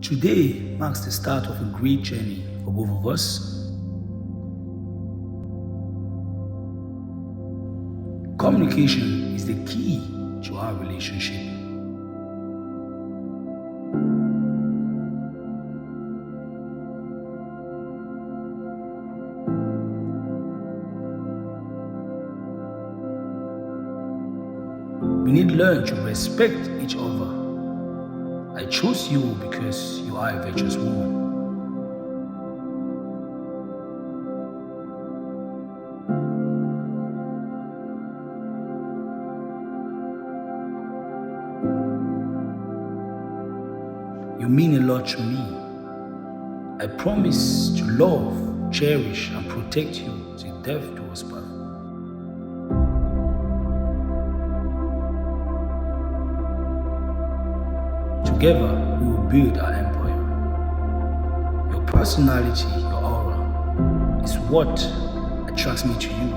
Today marks the start of a great journey for both of us. Communication is the key to our relationship. We need to learn to respect each other. I chose you because you are a virtuous woman. You mean a lot to me. I promise to love, cherish, and protect you till death do us part. Together, we will build our empire. Your personality, your aura, is what attracts me to you.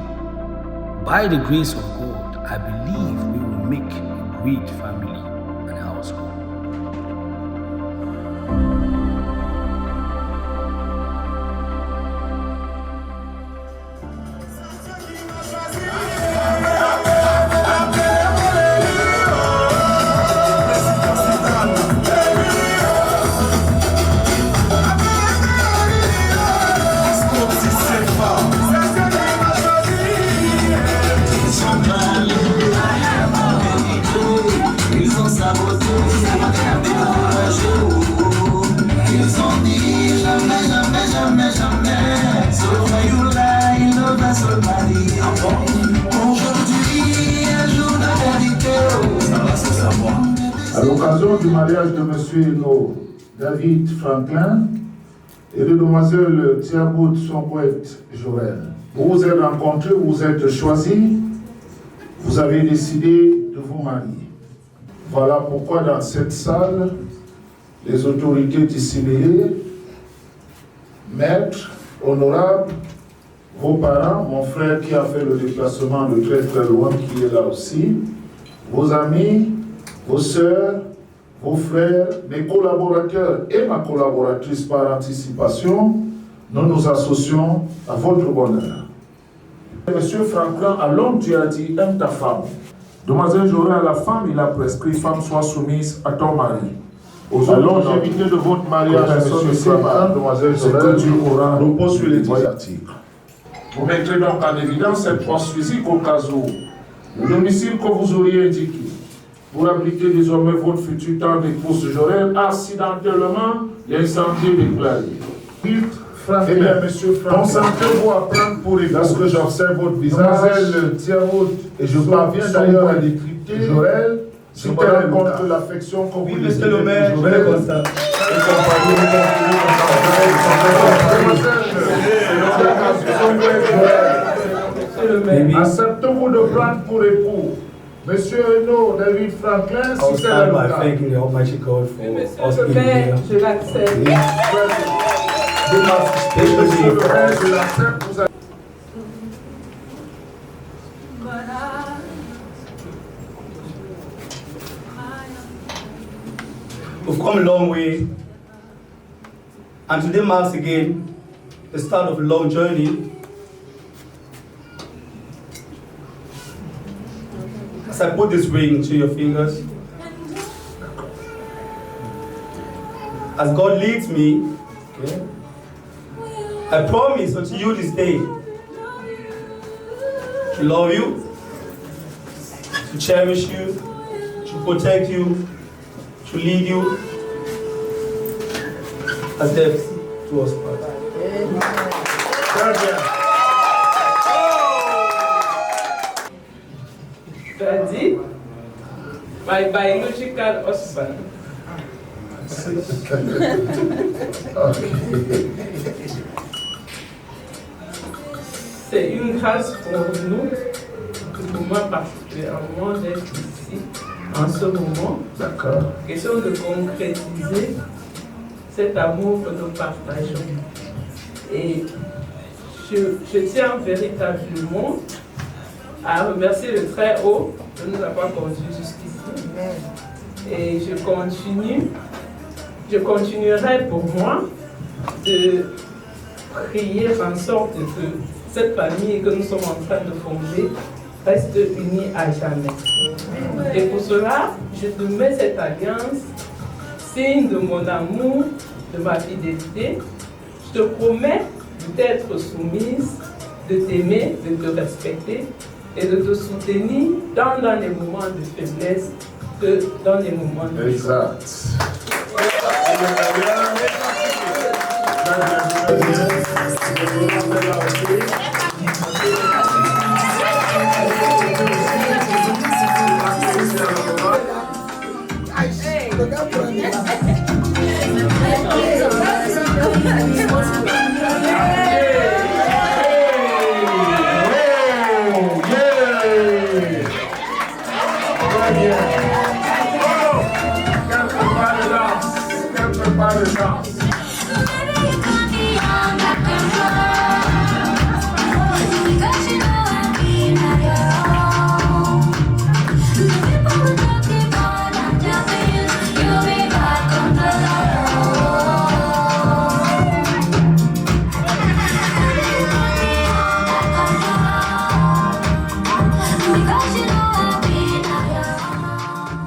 By the grace of God, I believe we will make a great family and household. À l'occasion du mariage de M. David Franklin et de Mlle Thiabout Sonkwet Joël, vous vous êtes rencontrés, vous vous êtes choisis, vous avez décidé de vous marier. Voilà pourquoi dans cette salle, les autorités dissimulées, maîtres, honorables, vos parents, mon frère qui a fait le déplacement de très très loin, qui est là aussi, vos amis, vos sœurs, vos frères, mes collaborateurs et ma collaboratrice par anticipation, nous nous associons à votre bonheur. Monsieur Franklin, à l'homme, tu as dit, aime ta femme. Demoiselle Joël, à la femme, il a prescrit, femme, sois soumise à ton mari. Aux longévité de votre mariage, monsieur Franklin, demoiselle Joël, tu auras repos sur les 10 articles. Vous mettrez donc en évidence cette force physique au cas où le domicile que vous auriez indiqué pour abriter désormais votre futur temps d'épouse Joël, accidentellement l'incendie déclaré. Eh bien, monsieur Franklin, concentrez-vous à prendre pour époux. Lorsque j'observe votre visage, et je parviens d'ailleurs à décrypter Joël, je me rends compte de l'affection que vous oui, monsieur le maire, je vais comme ça. Acceptez-vous de prendre pour époux Monsieur David Franklin, si c'est le cas. Thanking the Almighty God for us Monsieur le being maire, here. je l'accepte. Monsieur le maire, je l'accepte. Vous avez... We've come a long way, and today marks again the start of a long journey. As I put this ring into your fingers, as God leads me, I promise unto you this day to love you, to cherish you, to protect you, to lead you as death to us part. Daddy, my biological husband. C'est une grâce pour nous, pour moi particulièrement, d'être ici en ce moment. D'accord. Question de concrétiser cet amour que nous partageons. Et je tiens véritablement à remercier le Très-Haut de nous avoir conduits jusqu'ici. Et je continue je continuerai pour moi de prier en sorte que cette famille que nous sommes en train de fonder reste unie à jamais. Et pour cela, je te mets cette alliance, signe de mon amour, de ma fidélité. Je te promets d'être soumise, de t'aimer, de te respecter et de te soutenir tant dans les moments de faiblesse que dans les moments de joie. Exact.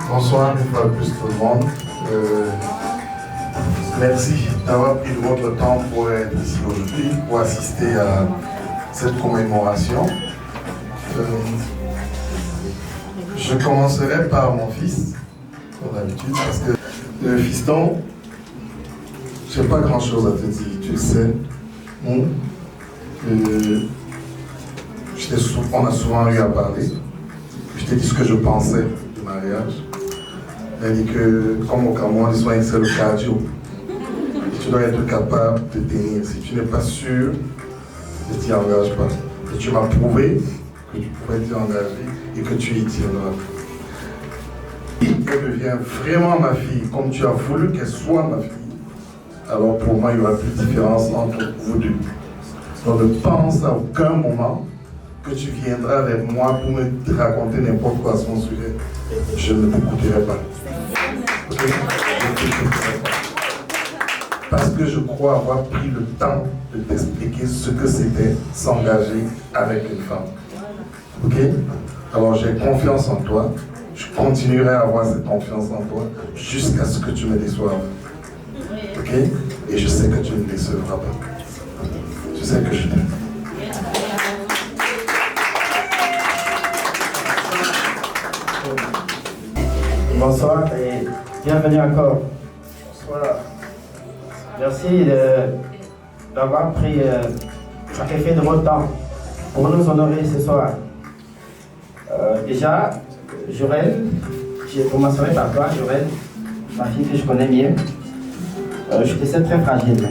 Bonsoir une fois de plus tout le monde. Merci d'avoir pris de votre temps pour être ici aujourd'hui, pour assister à cette commémoration. Je commencerai par mon fils, comme d'habitude, parce que le fiston, je n'ai pas grand chose à te dire, tu le sais. On a souvent eu à parler. Je t'ai dit ce que je pensais du mariage. Elle dit que, comme au Cameroun, ils sont c'est le cardio. Tu dois être capable de tenir. Si tu n'es pas sûr, ne t'y engage pas. Et tu m'as prouvé que tu pouvais t'y engager et que tu y tiendras. Si elle devient vraiment ma fille, comme tu as voulu qu'elle soit ma fille, alors pour moi, il n'y aura plus de différence entre vous deux. Donc ne pense à aucun moment que tu viendras vers moi pour me raconter n'importe quoi à son sujet. Je ne t'écouterai pas. Okay? Je ne t'écouterai pas. Parce que je crois avoir pris le temps de t'expliquer ce que c'était s'engager avec une femme. Ok? Alors j'ai confiance en toi. Je continuerai à avoir cette confiance en toi jusqu'à ce que tu me déçoives. Ok? Et je sais que tu ne me décevras pas. Je sais que je t'aime. Bonsoir et bienvenue encore. Bonsoir. Merci d'avoir pris sacrifié de votre temps pour nous honorer ce soir. Déjà, Jorel, je commencerai par toi, Jorel, ma fille que je connais bien. Je te sais très fragile.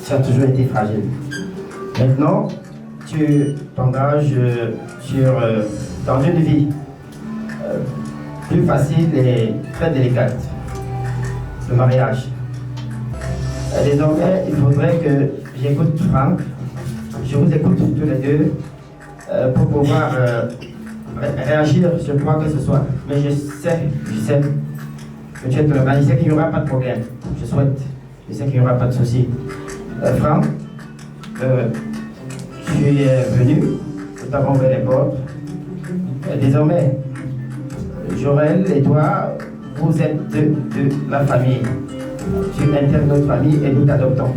Tu as toujours été fragile. Maintenant, tu t'engages dans une vie plus facile et très délicate, le mariage. Désormais, il faudrait que j'écoute Franck, je vous écoute tous les deux pour pouvoir réagir sur quoi que ce soit. Mais je sais que tu es le mari, je sais qu'il n'y aura pas de problème, je sais qu'il n'y aura pas de souci. Franck, tu es venu, nous t'avons ouvert les portes. Désormais, Jorel et toi, vous êtes de la famille. Tu intègres notre famille et nous t'adoptons.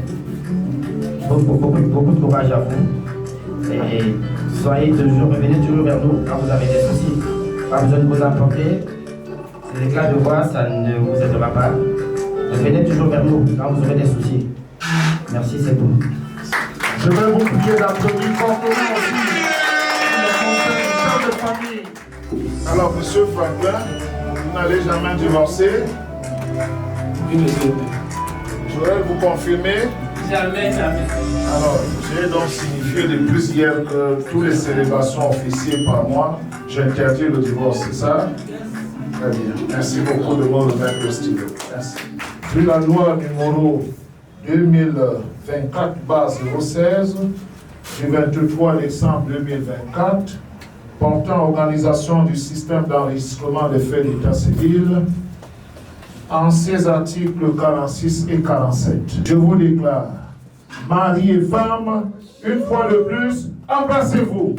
Beaucoup de courage à vous. Et revenez toujours vers nous quand vous avez des soucis. Pas besoin de vous emporter. Ces éclats de voix, ça ne vous aidera pas. Revenez toujours vers nous quand vous aurez des soucis. Merci, c'est tout. Je vais vous prier d'applaudir fortement aussi le conseil de famille. Alors, monsieur Franklin, vous n'allez jamais divorcer. Joël, vous confirmez? Jamais, jamais. Alors, j'ai donc signifié depuis hier que toutes les célébrations officielles par mois, j'interdis le divorce, c'est ça? Très bien. Merci beaucoup de me remettre le stylo. Merci. Puis la loi numéro 2024/016 du 23 décembre 2024 portant organisation du système d'enregistrement des faits d'état civil, en ces articles 46 et 47. Je vous déclare, mari et femme, une fois de plus, embrassez-vous.